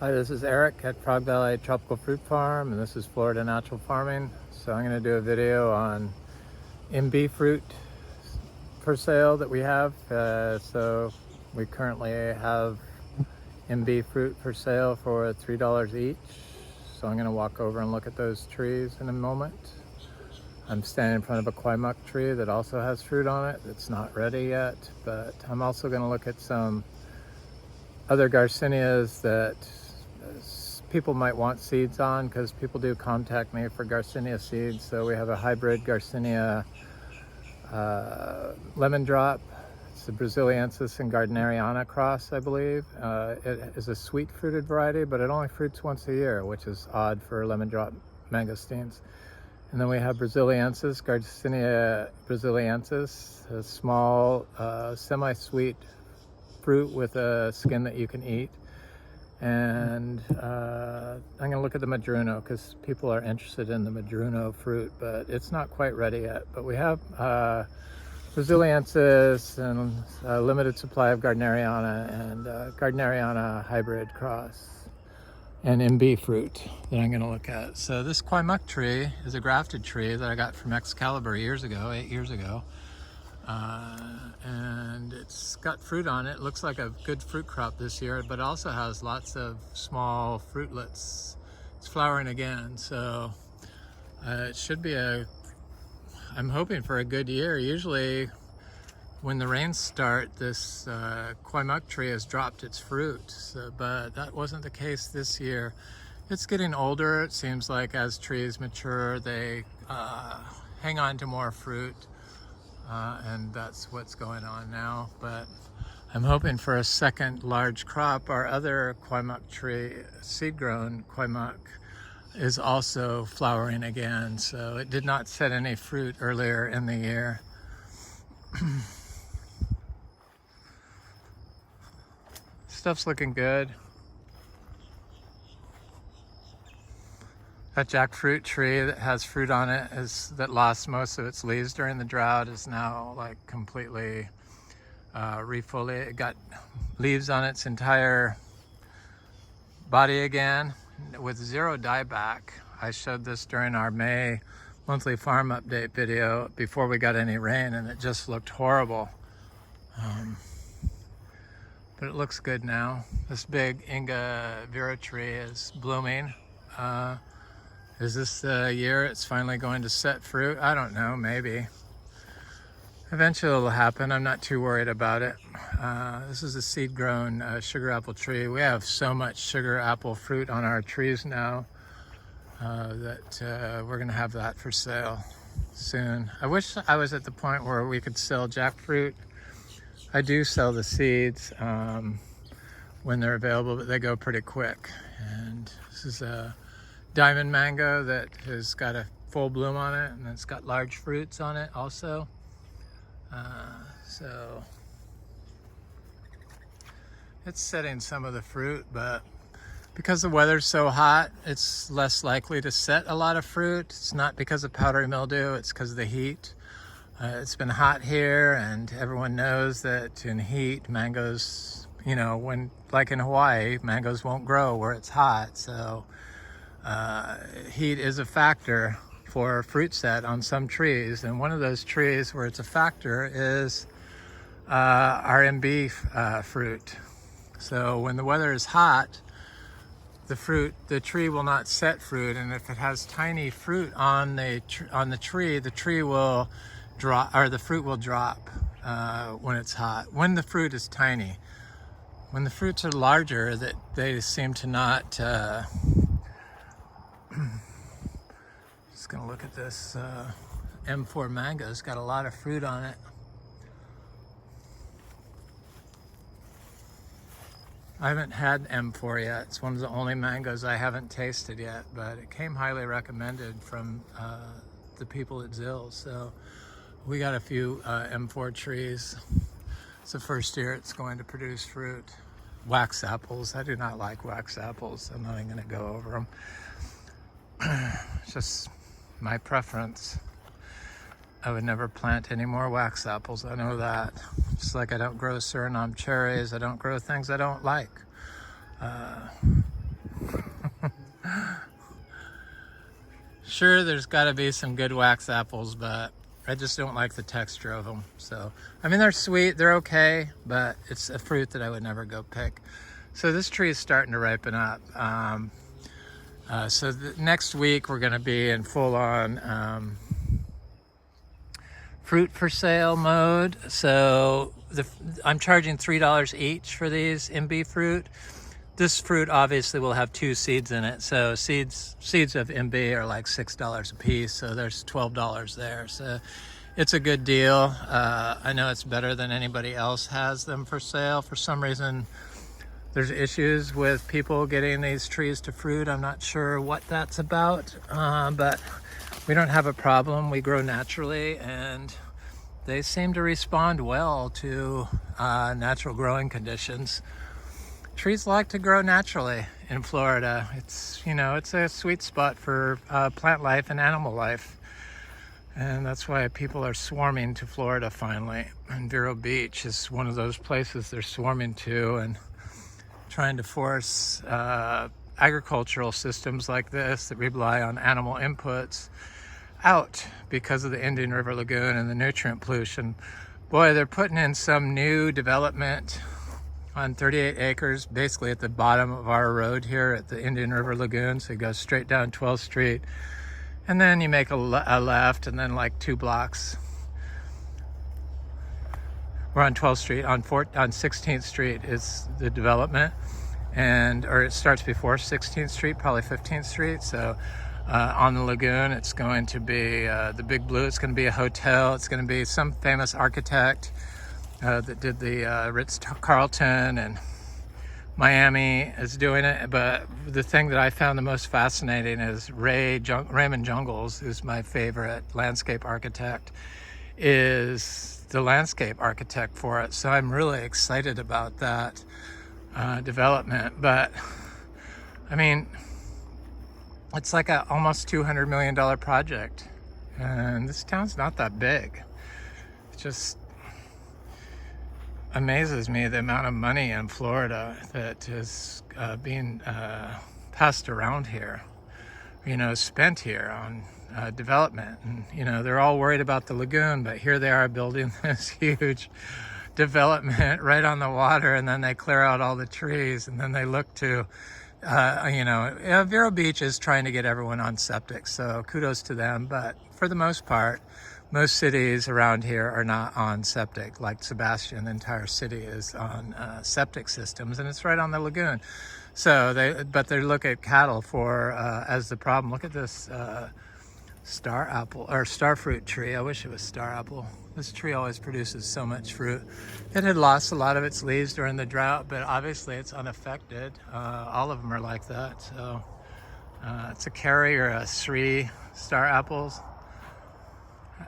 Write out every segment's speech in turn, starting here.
Hi, this is Eric at Frog Valley Tropical Fruit Farm, and this is Florida Natural Farming. So I'm going to do a video on Imbe Fruit for sale that we have. So we currently have Imbe Fruit for sale for $3 each. So I'm going to walk over and look at those trees in a moment. I'm standing in front of a Kwai Muk tree that also has fruit on it. It's not ready yet, but I'm also going to look at some other Garcinias that people might want seeds on, because people do contact me for Garcinia seeds. So we have a hybrid Garcinia lemon drop. It's the Braziliensis and Gardneriana cross, I believe. It is a sweet fruited variety, but it only fruits once a year, which is odd for lemon drop mangosteens. And then we have Braziliensis, Garcinia Braziliensis, a small semi-sweet fruit with a skin that you can eat. And I'm going to look at the madruno, because people are interested in the madruno fruit, but it's not quite ready yet. But we have Braziliensis and a limited supply of Gardneriana and Gardneriana hybrid cross and Imbe fruit that I'm going to look at. So this Kwai Muk tree is a grafted tree that I got from Excalibur years ago, 8 years ago. And it's got fruit on it. It looks like a good fruit crop this year, but also has lots of small fruitlets. It's flowering again, so it should be I'm hoping for a good year. Usually when the rains start, this Kwai Muk tree has dropped its fruit, but that wasn't the case this year. It's getting older. It seems like as trees mature, they hang on to more fruit. And that's what's going on now, but I'm hoping for a second large crop. Our other Kwai Muk tree, seed-grown Kwai Muk, is also flowering again, so it did not set any fruit earlier in the year. Stuff's looking good. That jackfruit tree that has fruit on it that lost most of its leaves during the drought is now like completely refoliated. It got leaves on its entire body again with zero dieback. I showed this during our May monthly farm update video before we got any rain, and it just looked horrible. But it looks good now. This big Vero tree is blooming. Is this the year it's finally going to set fruit? I don't know, maybe. Eventually it'll happen. I'm not too worried about it. This is a seed-grown sugar apple tree. We have so much sugar apple fruit on our trees now that we're gonna have that for sale soon. I wish I was at the point where we could sell jackfruit. I do sell the seeds when they're available, but they go pretty quick. And this is a diamond mango that has got a full bloom on it, and it's got large fruits on it also. So it's setting some of the fruit, but because the weather's so hot, it's less likely to set a lot of fruit. It's not because of powdery mildew, it's because of the heat. It's been hot here, and everyone knows that in heat, mangoes, like in Hawaii, mangoes won't grow where it's hot. So heat is a factor for fruit set on some trees, and one of those trees where it's a factor is our Imbe fruit. So when the weather is hot, the tree will not set fruit, and if it has tiny fruit on the tree will drop, or the fruit will drop when it's hot. When the fruit is tiny, when the fruits are larger, that they seem to not. Just gonna look at this M4 mango. It's got a lot of fruit on it. I haven't had M4 yet. It's one of the only mangoes I haven't tasted yet, but it came highly recommended from the people at Zills. So we got a few M4 trees. It's the first year it's going to produce fruit. Wax apples. I do not like wax apples. I'm not even gonna go over them. It's just my preference. I would never plant any more wax apples, I know that. Just like I don't grow Suriname cherries, I don't grow things I don't like. Sure, there's got to be some good wax apples, but I just don't like the texture of them. So, I mean, they're sweet, they're okay, but it's a fruit that I would never go pick. So this tree is starting to ripen up. So next week we're going to be in full-on fruit for sale mode. So I'm charging $3 each for these Imbe fruit. This fruit obviously will have 2 seeds in it. So seeds of Imbe are like $6 a piece. So there's $12 there. So it's a good deal. I know it's better than anybody else has them for sale. For some reason, there's issues with people getting these trees to fruit. I'm not sure what that's about, but we don't have a problem. We grow naturally, and they seem to respond well to natural growing conditions. Trees like to grow naturally in Florida. It's, you know, it's a sweet spot for plant life and animal life. And that's why people are swarming to Florida finally. And Vero Beach is one of those places they're swarming to, and trying to force agricultural systems like this that rely on animal inputs out because of the Indian River Lagoon and the nutrient pollution. Boy, they're putting in some new development on 38 acres, basically at the bottom of our road here at the Indian River Lagoon. So you go straight down 12th Street, and then you make a left, and then like 2 blocks. We're on 12th Street. On 16th Street is the development, or it starts before 16th Street, probably 15th Street. So on the lagoon, it's going to be the Big Blue. It's going to be a hotel. It's going to be some famous architect that did the Ritz-Carlton, and Miami is doing it. But the thing that I found the most fascinating is Raymond Jungles, who's my favorite landscape architect, is the landscape architect for it. So I'm really excited about that development. But I mean, it's like a almost $200 million project, and this town's not that big. It just amazes me the amount of money in Florida that is being passed around here, you know, spent here on development. And, you know, they're all worried about the lagoon, but here they are building this huge development right on the water, and then they clear out all the trees, and then they look to, Vero Beach is trying to get everyone on septic, so kudos to them. But for the most part, most cities around here are not on septic. Like Sebastian, the entire city is on septic systems, and it's right on the lagoon. So they look at cattle for as the problem. Look at this star apple or star fruit tree. I wish it was star apple. This tree always produces so much fruit. It had lost a lot of its leaves during the drought, but obviously it's unaffected. All of them are like that. So it's a Kerry or a Sri star apples.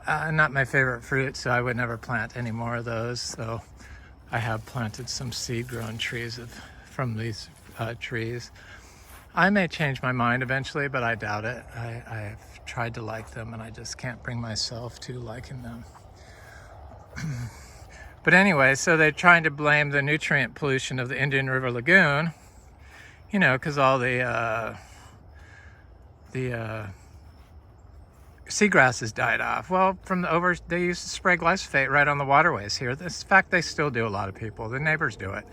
Not my favorite fruit, so I would never plant any more of those. So I have planted some seed-grown trees from these trees. I may change my mind eventually, but I doubt it. I've tried to like them, and I just can't bring myself to liking them. But anyway, so they're trying to blame the nutrient pollution of the Indian River Lagoon, you know, because all the seagrass has died off. Well, they used to spray glyphosate right on the waterways here. In fact, they still do. A lot of people, the neighbors do it.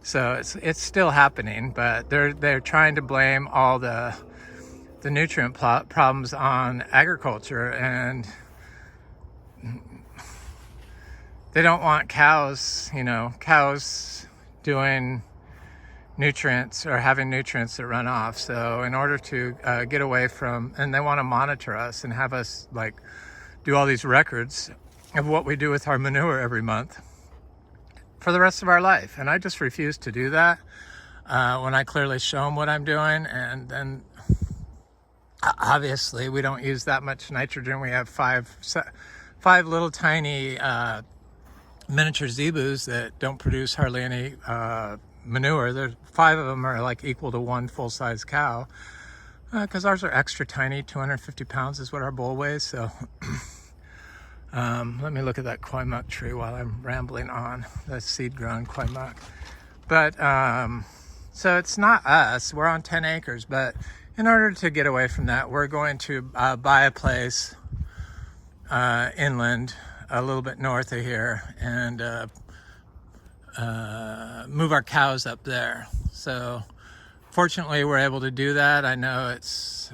So it's still happening, but they're trying to blame all the nutrient problems on agriculture, and they don't want cows doing nutrients or having nutrients that run off. So in order to get away from, and they want to monitor us and have us like do all these records of what we do with our manure every month for the rest of our life. And I just refuse to do that when I clearly show them what I'm doing. And then obviously we don't use that much nitrogen. We have five little tiny miniature zebus that don't produce hardly any manure. There's 5 of them are like equal to 1 full-size cow, because ours are extra tiny. 250 pounds is what our bull weighs. So let me look at that Kwai Muk tree while I'm rambling on. The seed-grown Kwai Muk. But so it's not us. We're on 10 acres, but in order to get away from that, we're going to buy a place inland, a little bit north of here, and move our cows up there. So fortunately, we're able to do that. I know it's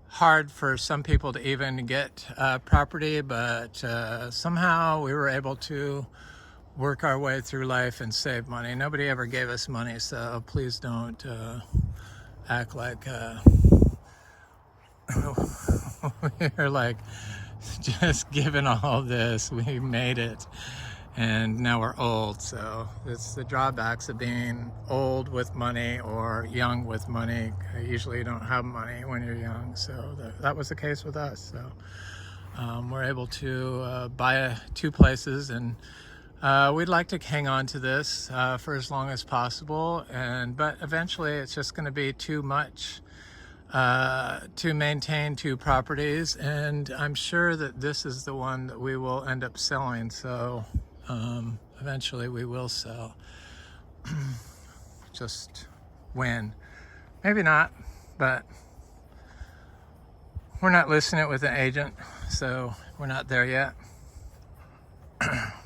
hard for some people to even get property, but somehow we were able to work our way through life and save money. Nobody ever gave us money, so please don't act like we're like just given all this. We made it, and now we're old. So it's the drawbacks of being old with money or young with money. Usually you don't have money when you're young, so that was the case with us. So we're able to buy 2 places, and we'd like to hang on to this for as long as possible, but eventually it's just going to be too much to maintain 2 properties, and I'm sure that this is the one that we will end up selling. So eventually we will sell. Just when, maybe not, but we're not listing it with an agent, so we're not there yet.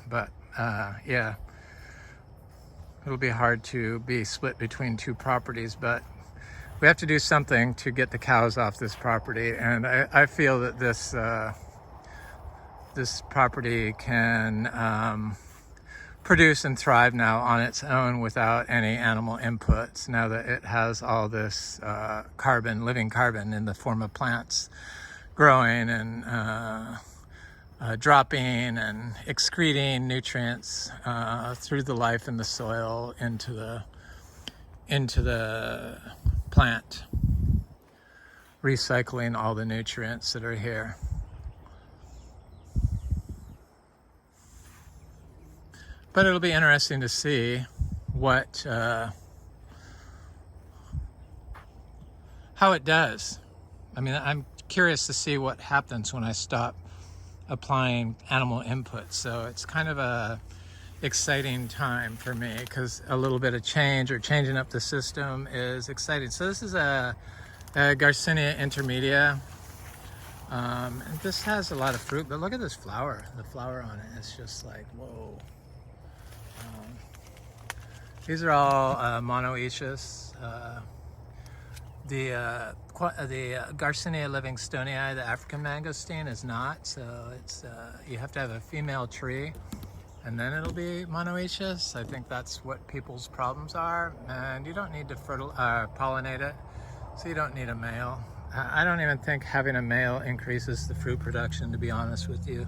But yeah, it'll be hard to be split between 2 properties, but we have to do something to get the cows off this property, and I feel that this property can produce and thrive now on its own without any animal inputs, now that it has all this living carbon in the form of plants growing and dropping and excreting nutrients through the life in the soil into the plant, recycling all the nutrients that are here. But it'll be interesting to see what how it does. I mean, I'm curious to see what happens when I stop applying animal input. So it's kind of a exciting time for me, because a little bit of change or changing up the system is exciting. So this is a Garcinia intermedia. And this has a lot of fruit, but look at this flower. The flower on it is just like, whoa. These are all monoecious. The Garcinia livingstonei, the African mangosteen, is not. So it's you have to have a female tree, and then it'll be monoecious. I think that's what people's problems are, and you don't need to pollinate it, so you don't need a male. I don't even think having a male increases the fruit production, to be honest with you.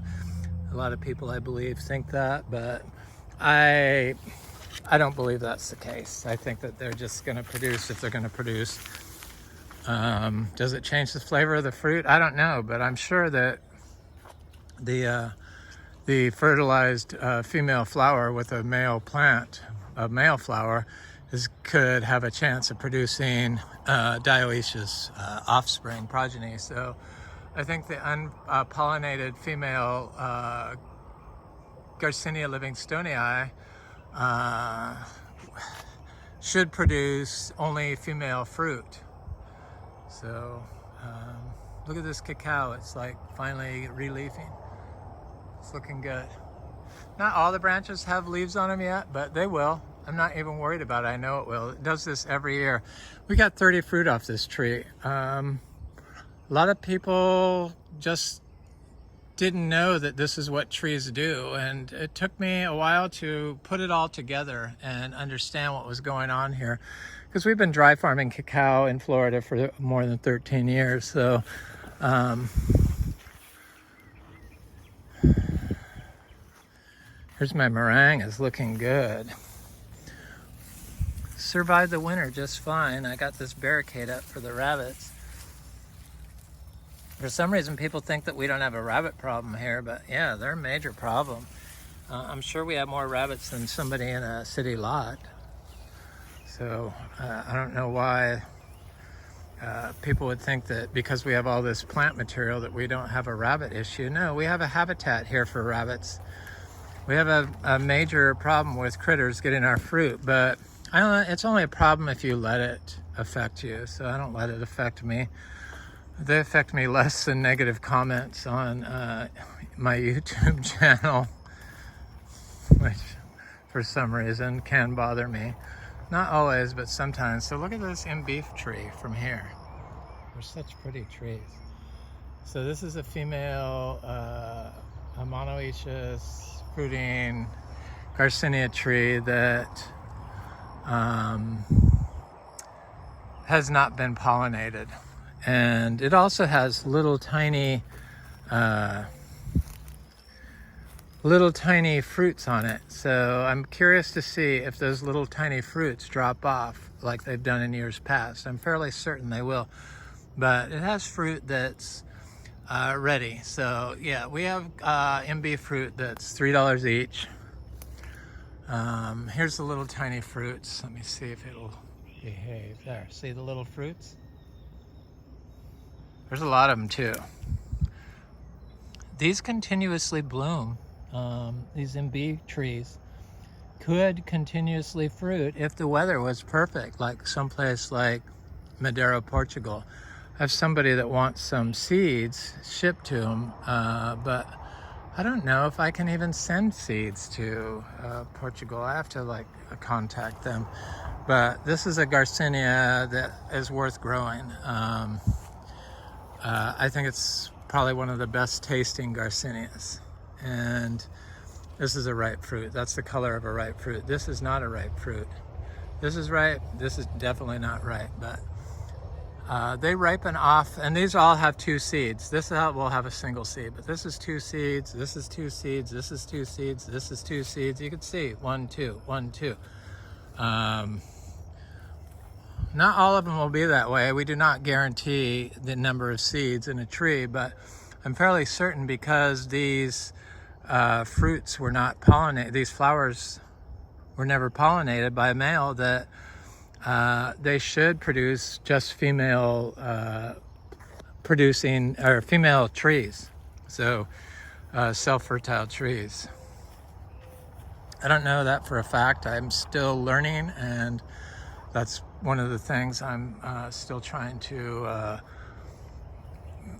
A lot of people, I believe, think that, but I don't believe that's the case. I think that they're just going to produce if they're going to produce. Does it change the flavor of the fruit? I don't know, but I'm sure that the fertilized female flower with a male plant, a male flower, could have a chance of producing dioecious offspring, progeny. So I think the unpollinated female Garcinia livingstonei should produce only female fruit. So look at this cacao. It's like finally re-leafing. It's looking good. Not all the branches have leaves on them yet, but they will. I'm not even worried about it. I know it will. It does this every year. We got 30 fruit off this tree. A lot of people just didn't know that this is what trees do, and it took me a while to put it all together and understand what was going on here, because we've been dry farming cacao in Florida for more than 13 years. So here's my meringue. Is looking good. Survived the winter just fine. I got this barricade up for the rabbits. For some reason, people think that we don't have a rabbit problem here, but yeah, they're a major problem. I'm sure we have more rabbits than somebody in a city lot. So I don't know why people would think that because we have all this plant material that we don't have a rabbit issue. No, we have a habitat here for rabbits. We have a major problem with critters getting our fruit, but It's only a problem if you let it affect you, so I don't let it affect me. They affect me less than negative comments on my YouTube channel, which for some reason can bother me. Not always, but sometimes. So look at this Imbe tree from here. They're such pretty trees. So this is a female a monoecious fruiting Garcinia tree that has not been pollinated. And it also has little tiny fruits on it. So I'm curious to see if those little tiny fruits drop off like they've done in years past. I'm fairly certain they will. But it has fruit that's ready. So yeah, we have Imbe fruit that's $3 each. Here's the little tiny fruits. Let me see if it'll behave. There, see the little fruits? There's a lot of them too. These continuously bloom. These Imbe trees could continuously fruit if the weather was perfect, like someplace like Madeira, Portugal. I have somebody that wants some seeds shipped to them, but I don't know if I can even send seeds to Portugal. I have to contact them. But this is a Garcinia that is worth growing. I think it's probably one of the best tasting Garcinias. And this is a ripe fruit. That's the color of a ripe fruit. This is not a ripe fruit. This is ripe. This is definitely not ripe, but they ripen off, and these all have 2 seeds. This will have a single seed, but this is 2 seeds, this is 2 seeds, this is 2 seeds, this is 2 seeds. You can see 1, 2, 1, 2. Not all of them will be that way. We do not guarantee the number of seeds in a tree, but I'm fairly certain because these fruits were not pollinated, these flowers were never pollinated by a male, that they should produce just female producing or female trees. So self-fertile trees. I don't know that for a fact. I'm still learning, and that's one of the things I'm still trying to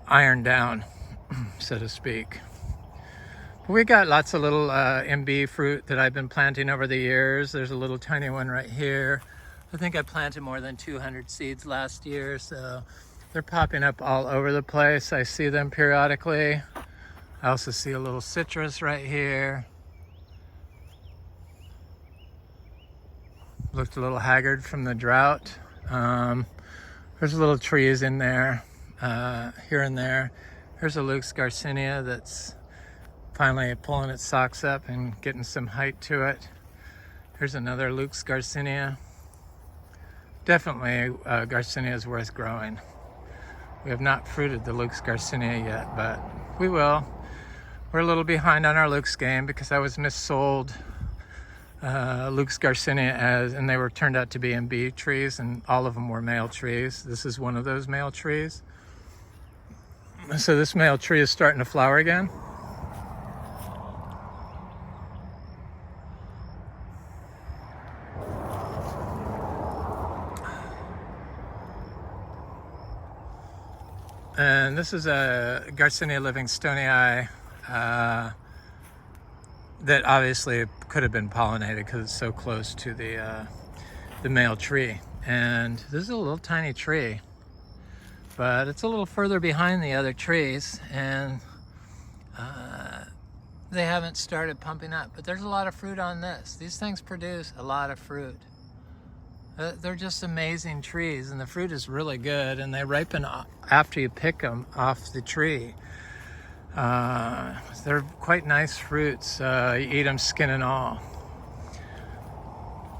iron down, so to speak. But we got lots of little Imbe fruit that I've been planting over the years. There's a little tiny one right here. I think I planted more than 200 seeds last year, so they're popping up all over the place. I see them periodically. I also see a little citrus right here. Looked a little haggard from the drought. There's little trees in there, here and there. Here's a Luke's Garcinia that's finally pulling its socks up and getting some height to it. Here's another Luke's Garcinia. Definitely Garcinia is worth growing. We have not fruited the Luke's Garcinia yet, but we will. We're a little behind on our Luke's game because I was missold Luke's Garcinia and they were turned out to be Imbe trees, and all of them were male trees. This is one of those male trees. So this male tree is starting to flower again. And this is a Garcinia livingstonei that obviously could have been pollinated because it's so close to the male tree. And this is a little tiny tree, but it's a little further behind the other trees, and they haven't started pumping up. But there's a lot of fruit on this. These things produce a lot of fruit. They're just amazing trees, and the fruit is really good, and they ripen after you pick them off the tree. They're quite nice fruits. You eat them skin and all.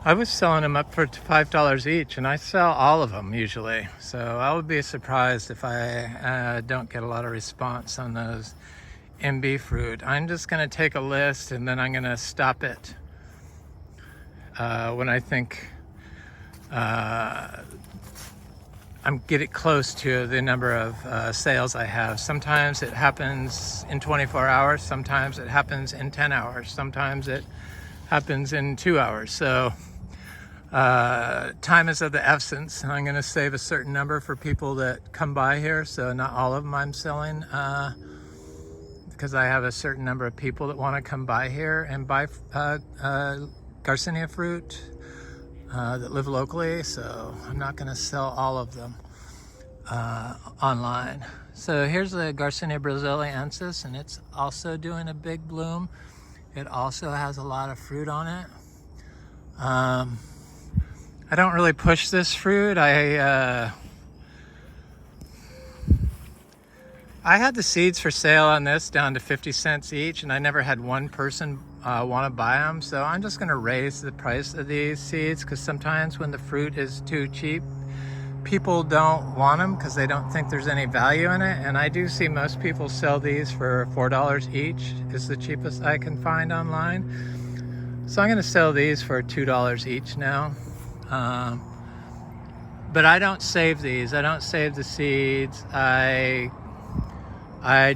I was selling them up for $5 each, and I sell all of them usually. So I would be surprised if I don't get a lot of response on those Imbe fruit. I'm just going to take a list, and then I'm going to stop it when I think I'm getting close to the number of sales I have. Sometimes it happens in 24 hours, sometimes it happens in 10 hours, sometimes it happens in 2 hours. So time is of the essence, and I'm going to save a certain number for people that come by here. So not all of them I'm selling, because I have a certain number of people that want to come by here and buy Garcinia fruit that live locally. So I'm not going to sell all of them online. So here's the Garcinia brasiliensis, and it's also doing a big bloom. It also has a lot of fruit on it. I don't really push this fruit. I had the seeds for sale on this down to 50 cents each, and I never had one person want to buy them. So I'm just going to raise the price of these seeds, because sometimes when the fruit is too cheap, people don't want them because they don't think there's any value in it. And I do see most people sell these for $4 each. Is the cheapest I can find online. So I'm going to sell these for $2 each now. But I don't save these. I don't save the seeds. I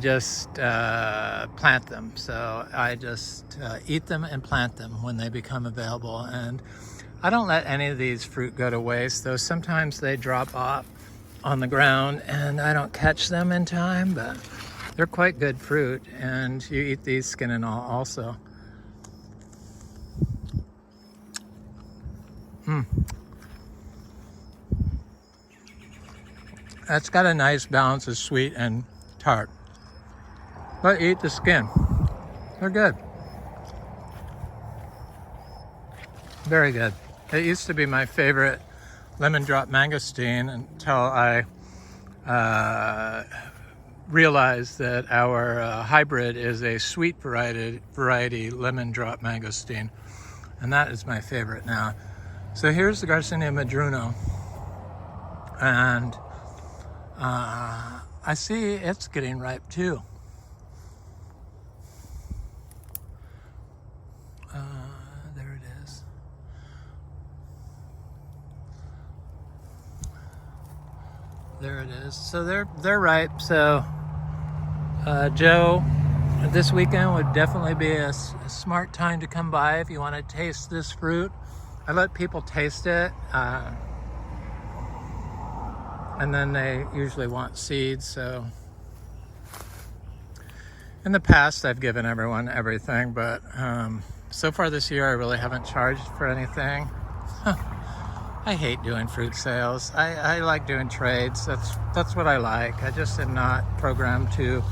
just plant them. So I just eat them and plant them when they become available. And I don't let any of these fruit go to waste, though sometimes they drop off on the ground and I don't catch them in time, but they're quite good fruit, and you eat these skin and all also. That's got a nice balance of sweet and tart. But eat the skin. They're good. Very good. It used to be my favorite lemon drop mangosteen until I realized that our hybrid is a sweet variety lemon drop mangosteen, and that is my favorite now. So here's the Garcinia madruno, and I see it's getting ripe too. There it is. There it is. So they're ripe. So Joe, this weekend would definitely be a smart time to come by if you want to taste this fruit. I let people taste it, and then they usually want seeds. So in the past, I've given everyone everything, but so far this year, I really haven't charged for anything. I hate doing fruit sales. I like doing trades. That's what I like. I just am not programmed to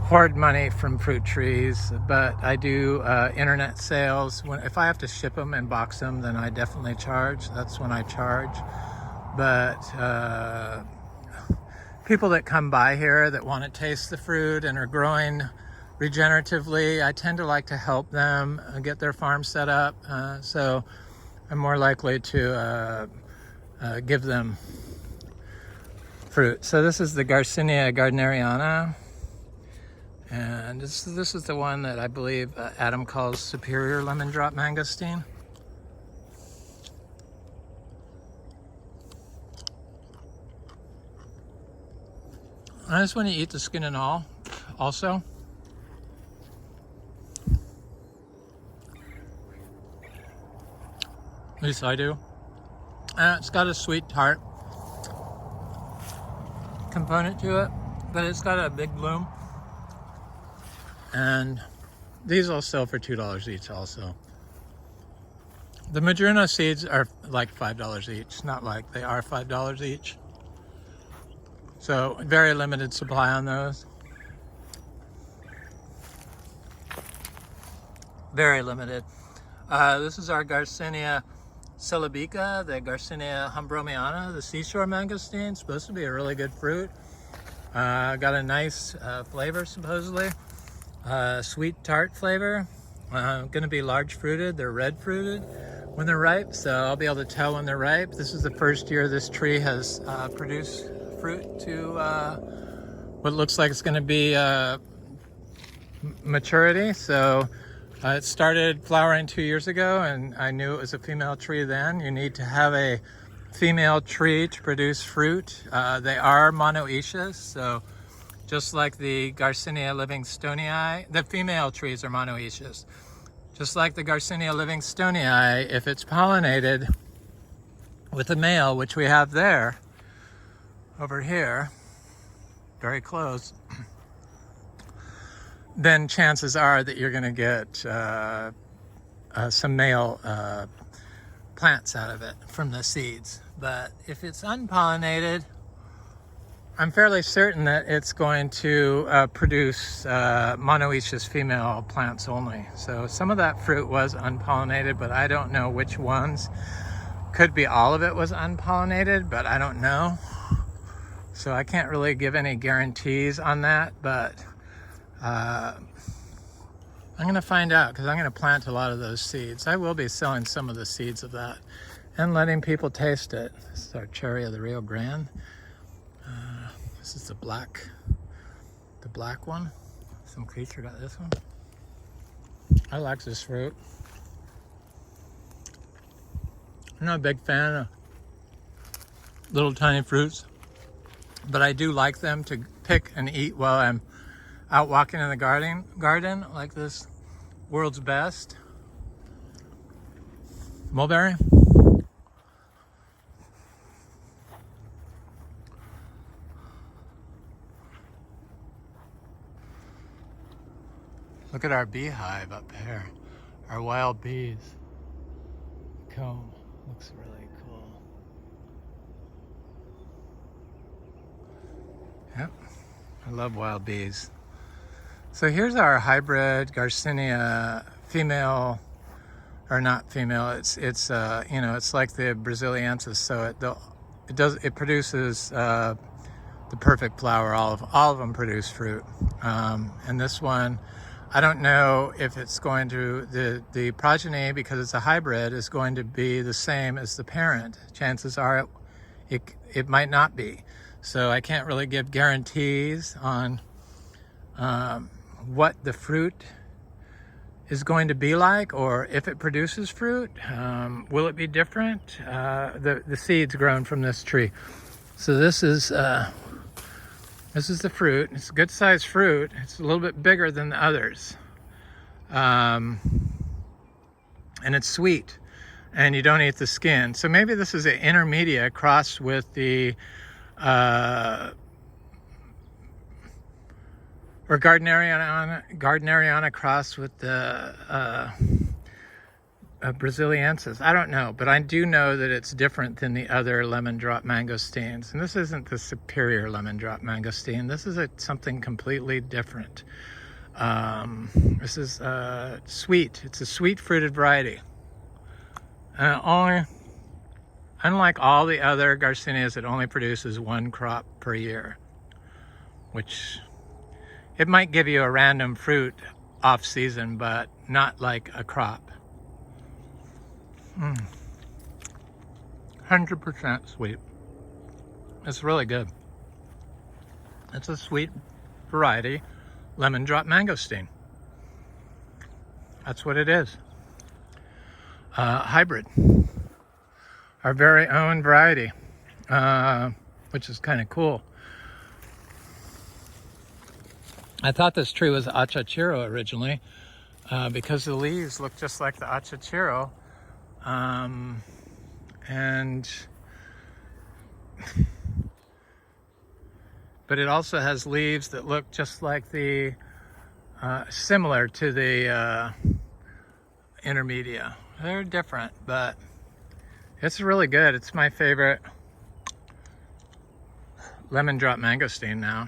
hoard money from fruit trees, but I do internet sales. If I have to ship them and box them, then I definitely charge. That's when I charge. But people that come by here that want to taste the fruit and are growing regeneratively, I tend to like to help them get their farm set up. So I'm more likely to give them fruit. So this is the Garcinia gardneriana. And this is the one that I believe Adam calls superior lemon drop mangosteen. I just want to eat the skin and all also. At least I do. And it's got a sweet tart component to it, but it's got a big bloom. And these will sell for $2 each also. The madruno seeds are like $5 each, not like, they are $5 each. So very limited supply on those. Very limited. This is our Garcinia celebica, the Garcinia humbromiana, the seashore mangosteen. Supposed to be a really good fruit. Got a nice flavor supposedly. Sweet tart flavor. Going to be large fruited. They're red fruited when they're ripe, so I'll be able to tell when they're ripe. This is the first year this tree has produced fruit to what looks like it's going to be maturity. So it started flowering 2 years ago, and I knew it was a female tree then. You need to have a female tree to produce fruit. They are monoecious, so just like the Garcinia livingstonei, the female trees are monoecious. Just like the Garcinia livingstonei, if it's pollinated with a male, which we have there, over here, very close, then chances are that you're going to get some male plants out of it from the seeds. But if it's unpollinated, I'm fairly certain that it's going to produce monoecious female plants only. So some of that fruit was unpollinated, but I don't know which ones. Could be all of it was unpollinated, but I don't know. So I can't really give any guarantees on that, but I'm going to find out because I'm going to plant a lot of those seeds. I will be selling some of the seeds of that and letting people taste it. This is our cherry of the Rio Grande. This is the black one. Some creature got this one. I like this fruit. I'm not a big fan of little tiny fruits, but I do like them to pick and eat while I'm out walking in the garden like this world's best mulberry. Look at our beehive up here, our wild bees. Comb looks really cool. Yep, I love wild bees. So here's our hybrid Garcinia female, or not female. It's you know, it's like the Braziliensis. So it produces the perfect flower. All of them produce fruit, and this one, I don't know if it's going to, the progeny, because it's a hybrid, is going to be the same as the parent. Chances are it might not be. So I can't really give guarantees on what the fruit is going to be like, or if it produces fruit. Will it be different? The seeds grown from this tree. So this is the fruit. It's a good sized fruit. It's a little bit bigger than the others. And it's sweet. And you don't eat the skin. So maybe this is an intermediate crossed with the or Gardneriana crossed with the Braziliensis. I don't know, but I do know that it's different than the other lemon drop mangosteens. And this isn't the superior lemon drop mangosteen. This is something completely different. This is sweet. It's a sweet fruited variety. Unlike all the other Garcinias, it only produces one crop per year, which it might give you a random fruit off season, but not like a crop. 100% sweet. It's really good. It's a sweet variety lemon drop mangosteen. That's what it is. Hybrid. Our very own variety, which is kind of cool. I thought this tree was achachiro originally because the leaves look just like the achachiro. But it also has leaves that look just like the similar to the intermedia. They're different, but it's really good. It's my favorite lemon drop mangosteen now.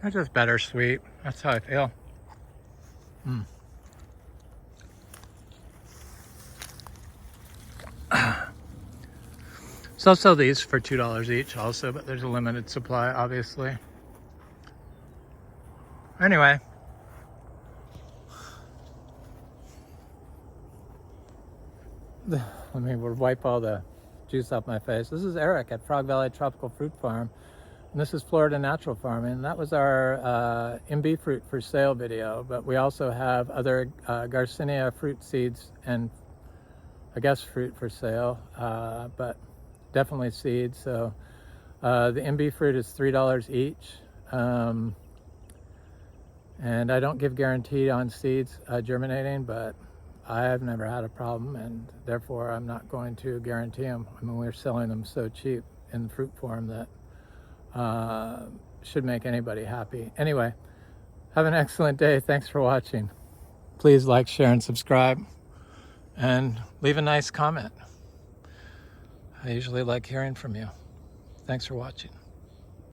They're just better sweet. That's how I feel. So I'll sell these for $2 each also, but there's a limited supply, obviously. Anyway. Let me wipe all the juice off my face. This is Eric at Frog Valley Tropical Fruit Farm. And this is Florida Natural Farming. And that was our Imbe Fruit For Sale video. But we also have other Garcinia fruit seeds and I guess fruit for sale. But definitely seeds. So the Imbe fruit is $3 each. And I don't give guarantee on seeds germinating, but I have never had a problem, and therefore I'm not going to guarantee them. I mean, we're selling them so cheap in fruit form that should make anybody happy. Anyway, have an excellent day. Thanks for watching. Please like, share, and subscribe, and leave a nice comment. I usually like hearing from you. Thanks for watching.